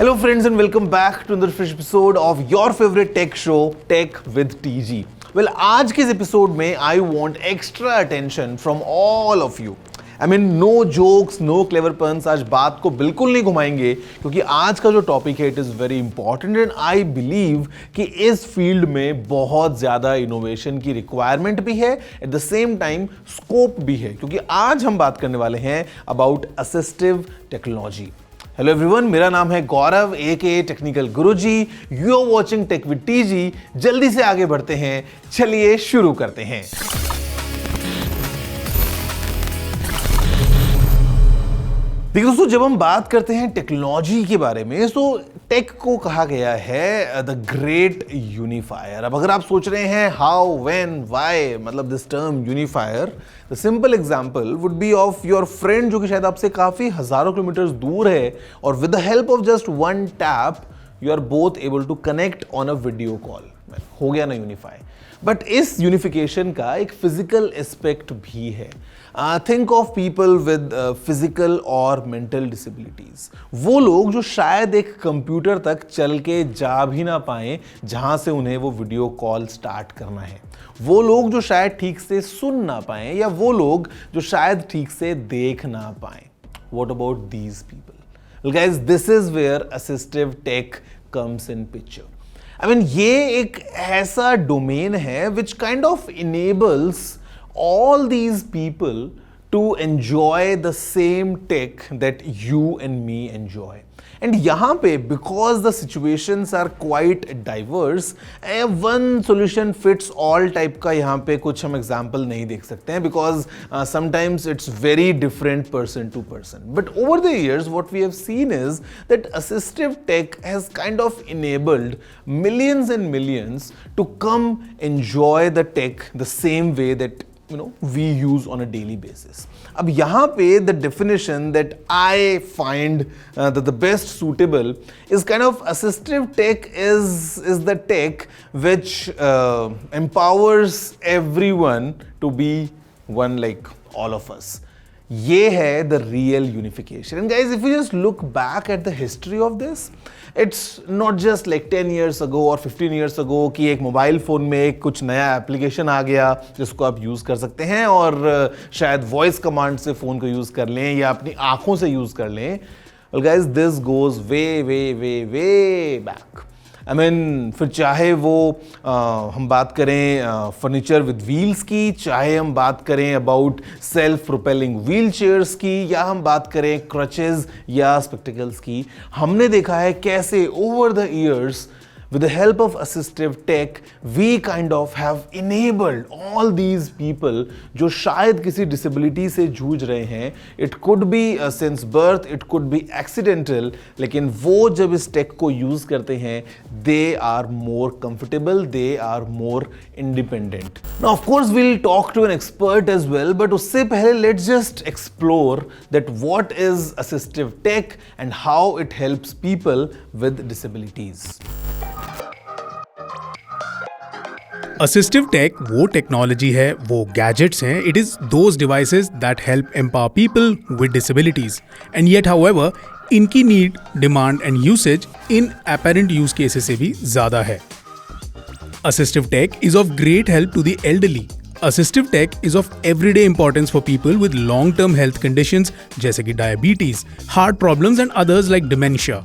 Hello friends and welcome back to another fresh episode of your favorite tech show, Tech with TG. Well, आज के इस episode में I want extra attention from all of you. I mean, no jokes, no clever puns. आज बात को बिल्कुल नहीं घुमाएंगे क्योंकि आज का जो टॉपिक है it is very important and I believe कि इस फील्ड में बहुत ज़्यादा इनोवेशन की रिक्वायरमेंट भी है, at the same time scope भी है, क्योंकि आज हम बात करने वाले हैं about assistive technology. Hello everyone, मेरा नाम है Gaurav aka technical Guruji. You are watching tech with TG. जल्दी से आगे बढ़ते हैं, चलिए शुरू करते हैं. देखिए दोस्तों, जब हम बात करते हैं टेक्नोलॉजी के बारे में तो टेक को कहा गया है द ग्रेट यूनिफायर. अब अगर आप सोच रहे हैं हाउ, व्हेन, व्हाई, मतलब this term unifier, the simple example would be of your friend जो कि शायद आपसे काफी हजारों किलोमीटर दूर है और with the help of just one tap you are both able to connect on a video call. हो गया ना यूनिफाई. बट इस यूनिफिकेशन का एक फिजिकल एस्पेक्ट भी है. Think of people with physical और मेंटल डिसेबिलिटीज. वो लोग जो शायद एक कंप्यूटर तक चल के जा भी ना पाए जहां से उन्हें वो वीडियो कॉल स्टार्ट करना है. वो लोग जो शायद ठीक से सुन ना पाए, या वो लोग जो शायद ठीक से देख ना पाए. What about these people? Well guys, this is where assistive tech comes in picture. I mean, ये एक ऐसा डोमेन है which kind of enables all these people to enjoy the same tech that you and me enjoy. And यहाँ पे because the situations are quite diverse, one solution fits all type का यहाँ पे कुछ हम example नहीं देख सकते हैं because sometimes it's very different person to person. But over the years what we have seen is that assistive tech has kind of enabled millions and millions to come enjoy the tech the same way that we use on a daily basis. अब यहाँ पे the definition that I find that the best suitable is kind of assistive tech is the tech which empowers everyone to be one like all of us. ये है the real unification. And guys, if you just look back at the history of this, it's not just like 10 years ago or 15 years ago कि एक mobile phone में कुछ नया application आ गया जिसको आप यूज़ कर सकते हैं और शायद वॉइस कमांड से फ़ोन को यूज़ कर लें या अपनी आँखों से यूज़ कर लें. Well guys, this goes way back. I mean, फिर चाहे वो हम बात करें फर्नीचर विद व्हील्स की, चाहे हम बात करें about self propelling wheel chairs की, या हम बात करें क्रचेज या स्पेक्टिकल्स की, हमने देखा है कैसे over the years with the help of assistive tech we kind of have enabled all these people जो शायद किसी disability से जूझ रहे हैं. It could be since birth, it could be accidental, लेकिन वो जब इस tech को use करते हैं they are more comfortable, they are more independent. Now of course we'll talk to an expert as well, but उससे पहले let's just explore that what is assistive tech and how it helps people with disabilities. Assistive tech वो technology है, वो gadgets हैं, it is those devices that help empower people with disabilities. And yet however इनकी need, demand and usage in apparent use cases से भी ज्यादा है. Assistive tech is of great help to the elderly. Assistive tech is of everyday importance for people with long term health conditions जैसे कि diabetes, heart problems and others like dementia.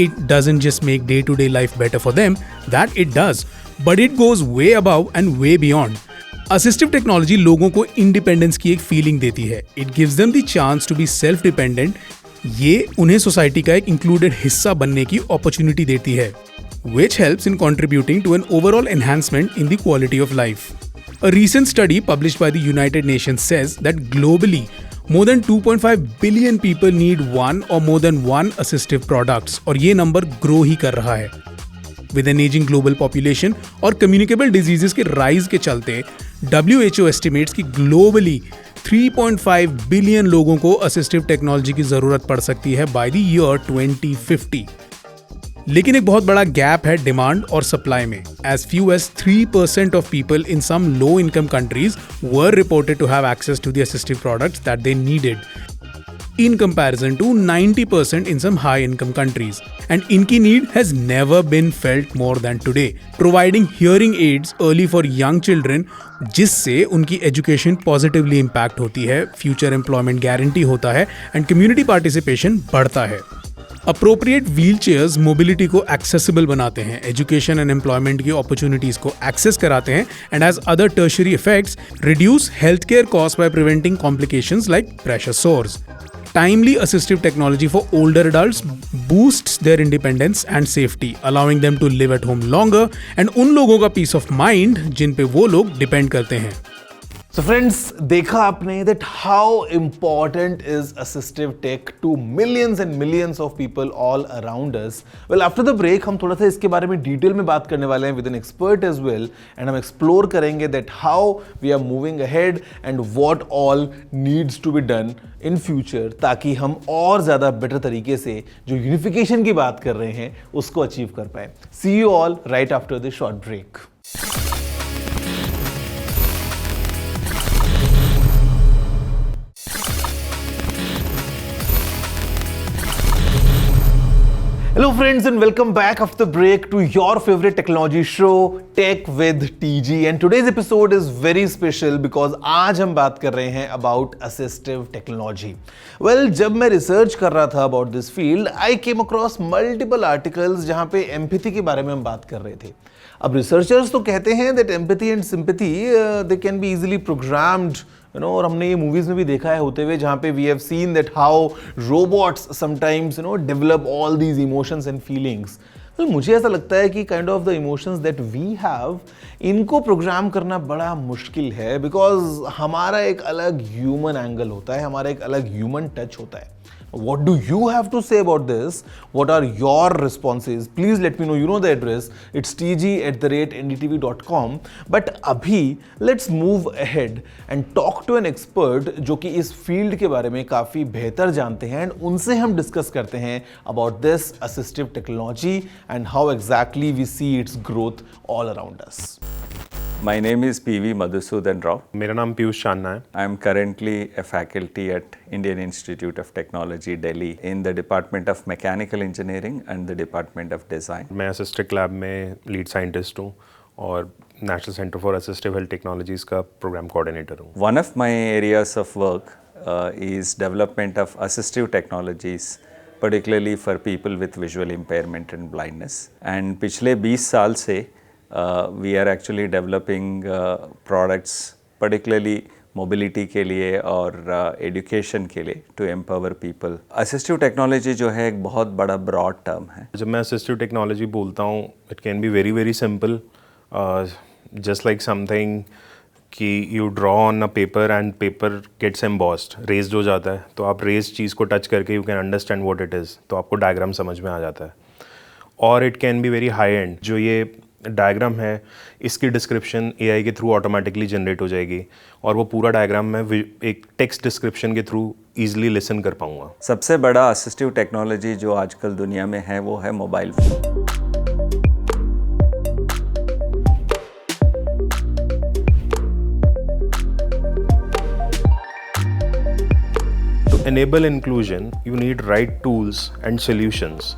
It doesn't just make day-to-day life better for them, that it does, but it goes way above and way beyond. Assistive technology लोगों को independence की एक feeling देती है. It gives them the chance to be self-dependent. ये उन्हें society का एक इंक्लूडेड हिस्सा बनने की अपॉर्चुनिटी देती है, which helps in contributing to an overall enhancement in the quality of life. A recent study published by the United Nations says that globally, more than 2.5 billion people need one or more than one assistive products, और ये number grow ही कर रहा है. With an aging global population और communicable diseases के rise के चलते WHO estimates कि globally 3.5 बिलियन लोगों को असिस्टिव टेक्नोलॉजी की जरूरत पड़ सकती है बाय द ईयर 2050. लेकिन एक बहुत बड़ा गैप है डिमांड और सप्लाई में. As few as 3% of people in some low-income countries were reported to have access to the assistive products that they needed. in comparison to 90% in some high income countries. And इनकी need has never been felt more than today. Providing hearing aids early for young children, जिससे उनकी education positively impact होती है, future employment guarantee होता है and community participation बढ़ता है. Appropriate wheel chairs mobility को एक्सेसिबल बनाते हैं, एजुकेशन एंड एम्प्लॉयमेंट की अपॉर्चुनिटीज को एक्सेस कराते हैं and as other tertiary effects reduce health care cost by preventing complications like pressure sores. Timely assistive technology for older adults boosts their independence and safety, allowing them to live at home longer and उन लोगों का peace of mind जिन पे वो लोग depend करते हैं. So friends, देखा आपने that how important is assistive tech to millions and millions of people all around us. Well, after the break हम थोड़ा सा इसके बारे में डिटेल में बात करने वाले हैं with an expert as well, and हम एक्सप्लोर करेंगे that how we are moving ahead and what all needs to be done in future ताकि हम और ज़्यादा बेटर तरीके से जो यूनिफिकेशन की बात कर रहे हैं उसको अचीव कर पाए. See you all right after this short break. Hello friends and welcome back after the break to your favorite technology show Tech with TG, and today's episode is very special because आज हम बात कर रहे हैं about assistive technology. Well, जब मैं research कर रहा था about this field, I came across multiple articles जहाँ पे empathy के बारे में हम बात कर रहे थे. अब रिसर्चर्स तो कहते हैं that empathy and sympathy they can be easily programmed, you know, और हमने ये मूवीज में भी देखा है होते हुए जहाँ पे we have seen that how robots sometimes develop all these emotions and feelings. तो मुझे ऐसा लगता है कि kind of the emotions that we have इनको प्रोग्राम करना बड़ा मुश्किल है बिकॉज हमारा एक अलग ह्यूमन एंगल होता है, हमारा एक अलग ह्यूमन टच होता है. What do you have to say about this? What are your responses? Please let me know. You know the address. It's tg@ndtv.com. But अभी let's move ahead and talk to an expert जो कि इस field के बारे में काफ़ी बेहतर जानते हैं and उनसे हम डिस्कस करते हैं about this assistive technology and how exactly we see its growth all around us. My name is P.V. Madhusudan Rao. मेरा नाम पीयूष चांदना है. I am currently a faculty at Indian Institute of Technology, Delhi, in the Department of Mechanical Engineering and the Department of Design. मैं असिस्टिक lab में lead scientist हूँ और national centre for assistive health technologies का programme coordinator हूँ. One of my areas of work is development of assistive technologies, particularly for people with visual impairment and blindness. And पिछले 20 साल से we are actually developing products particularly mobility के लिए और education के लिए to empower people. Assistive technology जो है एक बहुत बड़ा broad term है. जब मैं असिस्टिव टेक्नोलॉजी बोलता हूँ it can be very very simple, just like something कि you draw on a paper and paper gets embossed, raised हो जाता है, तो आप रेज्ड चीज़ को टच करके you can understand what it is, तो आपको डायग्राम समझ में आ जाता है. और it can be very high and, जो ये डायग्राम है इसकी डिस्क्रिप्शन एआई के थ्रू ऑटोमेटिकली जनरेट हो जाएगी और वो पूरा डायग्राम मैं एक टेक्स्ट डिस्क्रिप्शन के थ्रू ईजिली लिसन कर पाऊंगा. सबसे बड़ा असिस्टिव टेक्नोलॉजी जो आजकल दुनिया में है वो है mobile phone. To enable inclusion, you need right tools and solutions.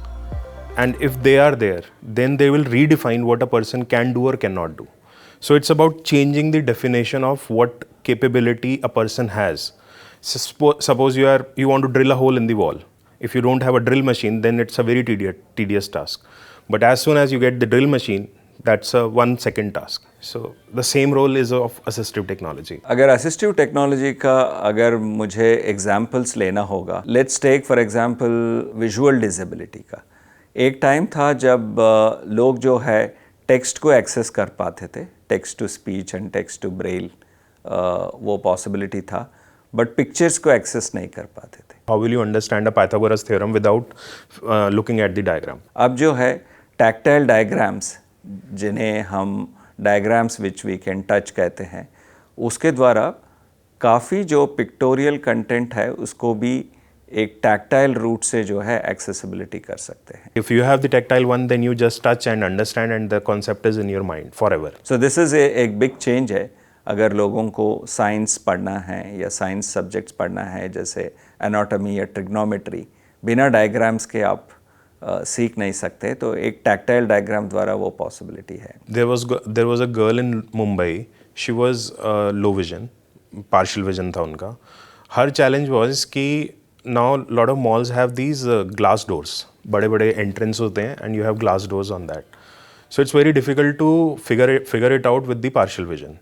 And if they are there, then they will redefine what a person can do or cannot do. So it's about changing the definition of what capability a person has. Suppose you want to drill a hole in the wall. If you don't have a drill machine, then it's a very tedious task. But as soon as you get the drill machine, that's a 1 second task. So the same role is of assistive technology. अगर assistive technology का अगर मुझे examples लेना होगा, let's take for example visual disability का. एक time था जब लोग जो है टेक्स्ट को एक्सेस कर पाते थे, text to speech and text to braille वो पॉसिबिलिटी था, बट पिक्चर्स को एक्सेस नहीं कर पाते थे. How will you understand a Pythagoras theorem without looking at the diagram? अब जो है टैक्टाइल डायग्राम्स, जिन्हें हम diagrams which we can touch कहते हैं, उसके द्वारा काफ़ी जो पिक्टोरियल कंटेंट है उसको भी एक टैक्टाइल रूट से जो है एक्सेसिबिलिटी कर सकते हैं. If you have the tactile one, then you just touch and understand and the concept is in your mind forever. So this is एक बिग चेंज है. अगर लोगों को साइंस पढ़ना है या साइंस सब्जेक्ट्स पढ़ना है जैसे एनाटॉमी या ट्रिग्नोमेट्री, बिना डायग्राम्स के आप सीख नहीं सकते, तो एक टैक्टाइल डायग्राम द्वारा वो पॉसिबिलिटी है। there was a girl in Mumbai. She was low vision, partial vision था उनका. Her challenge was कि now lot of malls have these glass doors. बड़े-बड़े entrance होते हैं and you have glass doors on that. So it's very difficult to figure it out with the partial vision.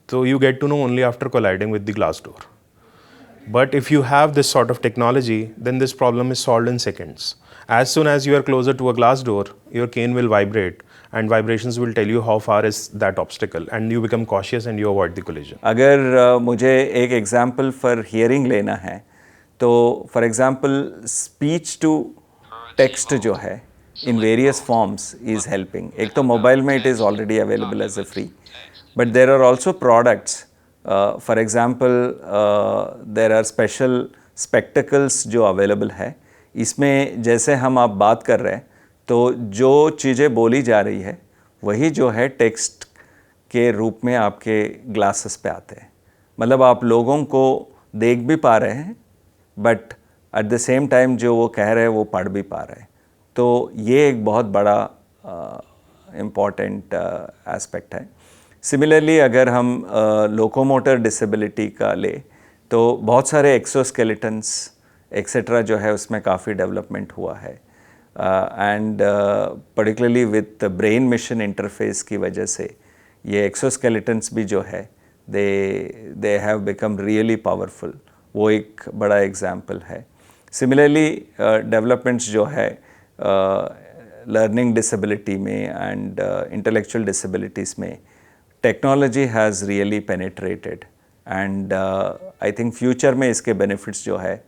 So you get to know only after colliding with the glass door. But if you have this sort of technology, then this problem is solved in seconds. As soon as you are closer to a glass door, your cane will vibrate and vibrations will tell you how far is that obstacle and you become cautious and you avoid the collision. अगर मुझे एक example for hearing लेना है, तो for example speech to text जो है in various forms is helping. एक तो मोबाइल में it is already available as a free, but there are also products, for example there are special spectacles जो available है। इसमें जैसे हम आप बात कर रहे हैं तो जो चीज़ें बोली जा रही है वही जो है टेक्स्ट के रूप में आपके ग्लासेस पे आते हैं। मतलब आप लोगों को देख भी पा रहे हैं but at the same time जो वो कह रहे हैं वो पढ़ भी पा रहे हैं। तो ये एक बहुत बड़ा इम्पॉर्टेंट एस्पेक्ट है। सिमिलरली अगर हम लोकोमोटर डिसेबिलिटी का ले तो बहुत सारे एक्सोस्केलेटन्स एक्सेट्रा जो है उसमें काफ़ी डेवलपमेंट हुआ है and particularly with brain mission interface की वजह से ये एक्सोस्केलेटन्स भी जो है they have become really powerful. वो एक बड़ा एग्जाम्पल है। सिमिलरली डेवलपमेंट्स जो है लर्निंग डिसेबिलिटी में एंड इंटेलेक्चुअल डिसेबिलिटीज़ में technology has really penetrated and I think future में इसके बेनिफिट्स जो है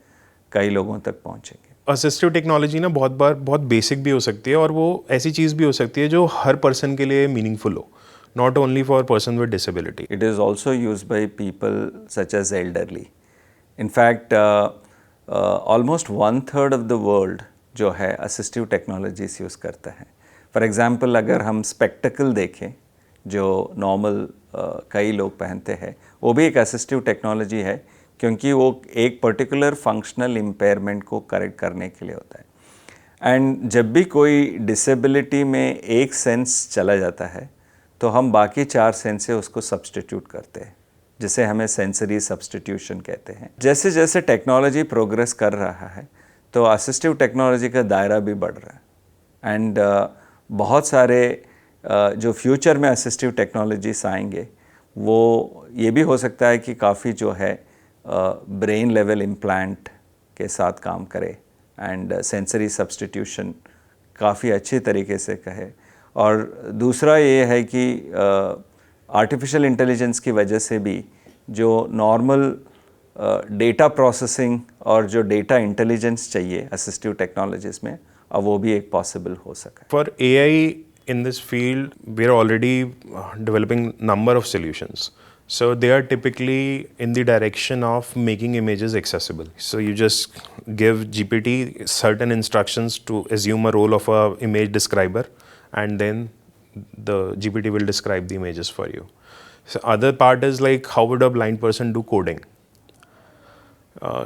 कई लोगों तक पहुंचेंगे। असिस्टिव टेक्नोलॉजी ना बहुत बार बहुत बेसिक भी हो सकती है और वो ऐसी चीज़ भी हो सकती है जो हर पर्सन के लिए मीनिंगफुल हो, not only for person with disability. It is also used by people such as elderly. In fact almost 1/3 of the world जो है असिस्टिव टेक्नोलॉजीज यूज़ करता है। फॉर एग्जांपल अगर हम स्पेक्टिकल देखें जो नॉर्मल कई लोग पहनते हैं, वो भी एक असिस्टिव टेक्नोलॉजी है क्योंकि वो एक पर्टिकुलर फंक्शनल इम्पेयरमेंट को करेक्ट करने के लिए होता है। एंड जब भी कोई डिसेबिलिटी में एक सेंस चला जाता है तो हम बाकी 4 सेंस से उसको सब्सटीट्यूट करते हैं, जिसे हमें सेंसरी सब्सटीट्यूशन कहते हैं। जैसे जैसे टेक्नोलॉजी प्रोग्रेस कर रहा है तो असिस्टिव टेक्नोलॉजी का दायरा भी बढ़ रहा है एंड बहुत सारे जो फ्यूचर में असिस्टिव टेक्नोलॉजीज आएंगे वो ये भी हो सकता है कि काफ़ी जो है ब्रेन लेवल इम्प्लांट के साथ काम करे एंड सेंसरी सब्सटीट्यूशन काफ़ी अच्छी तरीके से कहे। और दूसरा ये है कि आर्टिफिशियल इंटेलिजेंस की वजह से भी जो नॉर्मल डेटा प्रोसेसिंग और जो डेटा इंटेलिजेंस चाहिए असिस्टिव टेक्नोलॉजीज़ में, अब वो भी एक पॉसिबल हो सका। For AI in this field, we are already developing number of solutions. So they are typically in the direction of making images accessible. So you just give GPT certain instructions to assume a role of a image describer, and then the GPT will describe the images for you. So other part is like how would a blind person do coding?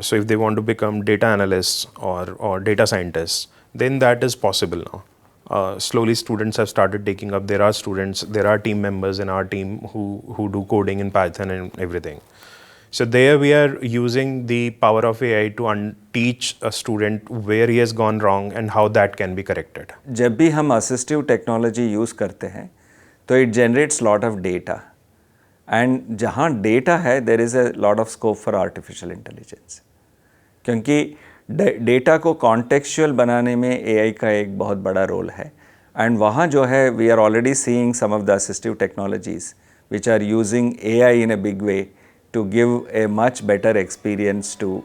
So if they want to become data analysts or data scientists, then that is possible now. Slowly students have started taking up. There are team members in our team who do coding in Python and everything. So there we are using the power of AI to teach a student where he has gone wrong and how that can be corrected. जब भी हम assistive technology use करते हैं तो it generates lot of data and जहाँ data है there is a lot of scope for artificial intelligence, क्योंकि data को कॉन्टेक्चुअल बनाने में AI का एक बहुत बड़ा रोल है। एंड वहाँ जो है we are already seeing some of the assistive technologies which are using AI in a big way to give a much better experience to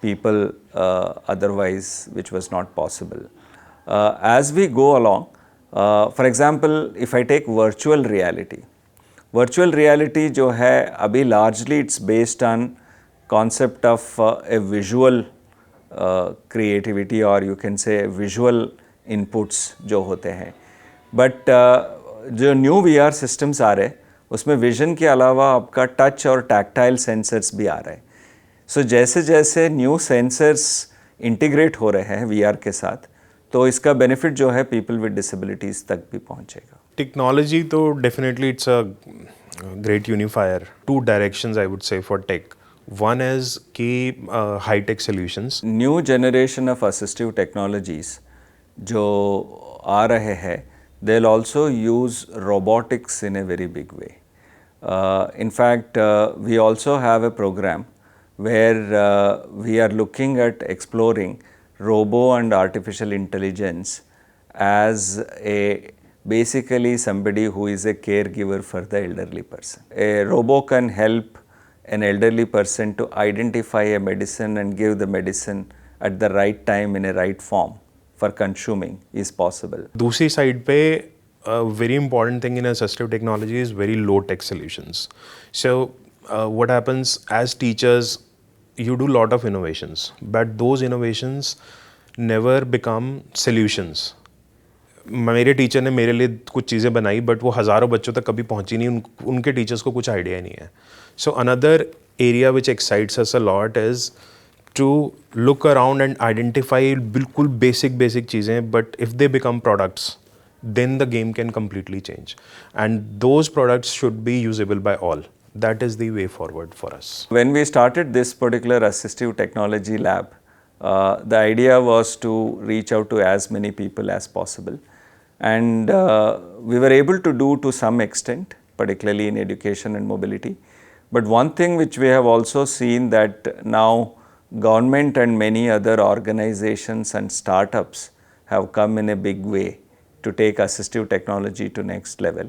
people otherwise which was not possible. As we go along, for example, if I take virtual reality जो है अभी largely it's based on concept of a visual creativity or you can say visual inputs जो होते हैं, but जो new VR systems आ रहे उसमें vision के अलावा आपका टच और टैक्टाइल सेंसर्स भी आ रहे हैं. सो जैसे जैसे न्यू सेंसर्स इंटीग्रेट हो रहे हैं VR के साथ, तो इसका बेनिफिट जो है पीपल विद डिसेबिलिटीज़ तक भी पहुंचेगा. टेक्नोलॉजी तो definitely it's a great unifier. Two directions I would say for tech. One is कि high tech solutions. New generation of assistive technologies जो आ रहे हैं, they will also use robotics in a very big way. In fact, we also have a program where we are looking at exploring robo and artificial intelligence as a basically somebody who is a caregiver for the elderly person. A robo can help an elderly person to identify a medicine and give the medicine at the right time in a right form for consuming is possible. दूसरी side पे a very important thing in assistive technology is very low tech solutions. So what happens as teachers, you do lot of innovations, but those innovations never become solutions. मेरे teacher ने मेरे लिए कुछ चीज़ें बनाई but वो हज़ारों बच्चों तक कभी पहुंची नहीं. उनके टीचर्स को कुछ आइडिया नहीं है. So another area which excites us a lot is to look around and identify बिल्कुल बेसिक चीज़ें, but if they become products then the game can completely change, and those products should be usable by all. That is the way forward for us. When we started this particular assistive technology lab, the idea was to reach out to as many people as possible, and we were able to do to some extent, particularly in education and mobility. But one thing which we have also seen that now government and many other organizations and startups have come in a big way to take assistive technology to next level.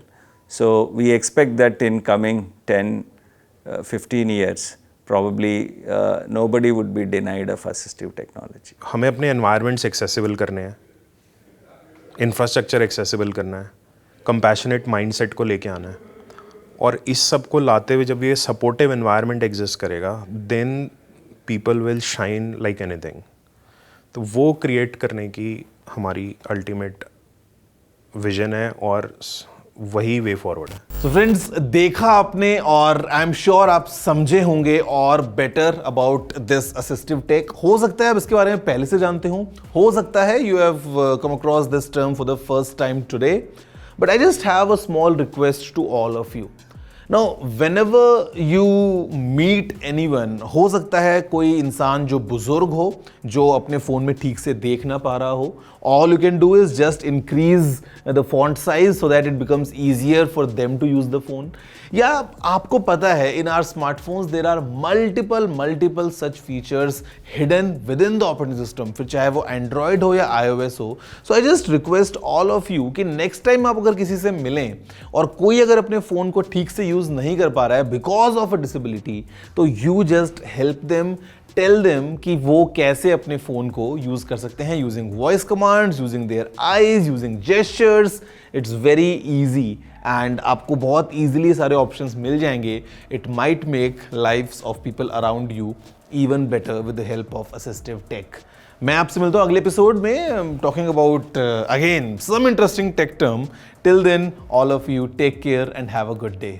So we expect that in coming 10-15 years, probably nobody would be denied of assistive technology. हमें अपने environments accessible करने हैं, infrastructure accessible करना है, compassionate mindset को लेके आना है, और इस सब को लाते हुए जब ये supportive environment exist करेगा, then people will shine like anything. तो वो create करने की हमारी ultimate विजन है और वही वे फॉरवर्ड है. तो फ्रेंड्स, देखा आपने और आई एम श्योर आप समझे होंगे और better about this assistive tech. हो सकता है आप इसके बारे में पहले से जानते हो सकता है you have come across this term for the first time today, but I just have a small request to all of you. Now, whenever you meet anyone, हो सकता है कोई इंसान जो बुजुर्ग हो, जो अपने फ़ोन में ठीक से देख ना पा रहा हो, all you can do is just increase the font size so that it becomes easier for them to use the phone. या आपको पता है in our smartphones there are multiple such features hidden within the operating system, फिर चाहे वो Android हो या iOS हो. So I just request all of you कि next time आप अगर किसी से मिलें और कोई अगर अपने फ़ोन को ठीक से यूज़ नहीं कर पा रहा है बिकॉज ऑफ अ डिसेबिलिटी, तो you just help them, tell them कि वो कैसे अपने फ़ोन को यूज़ कर सकते हैं using voice commands, using their eyes, using gestures. It's very easy and आपको बहुत ईजिली सारे ऑप्शंस मिल जाएंगे. It might make lifes of people around you even better with the help of assistive tech. मैं आपसे मिलता हूँ अगले एपिसोड में talking about again some interesting tech term. Till then, all of you take care and have a good day.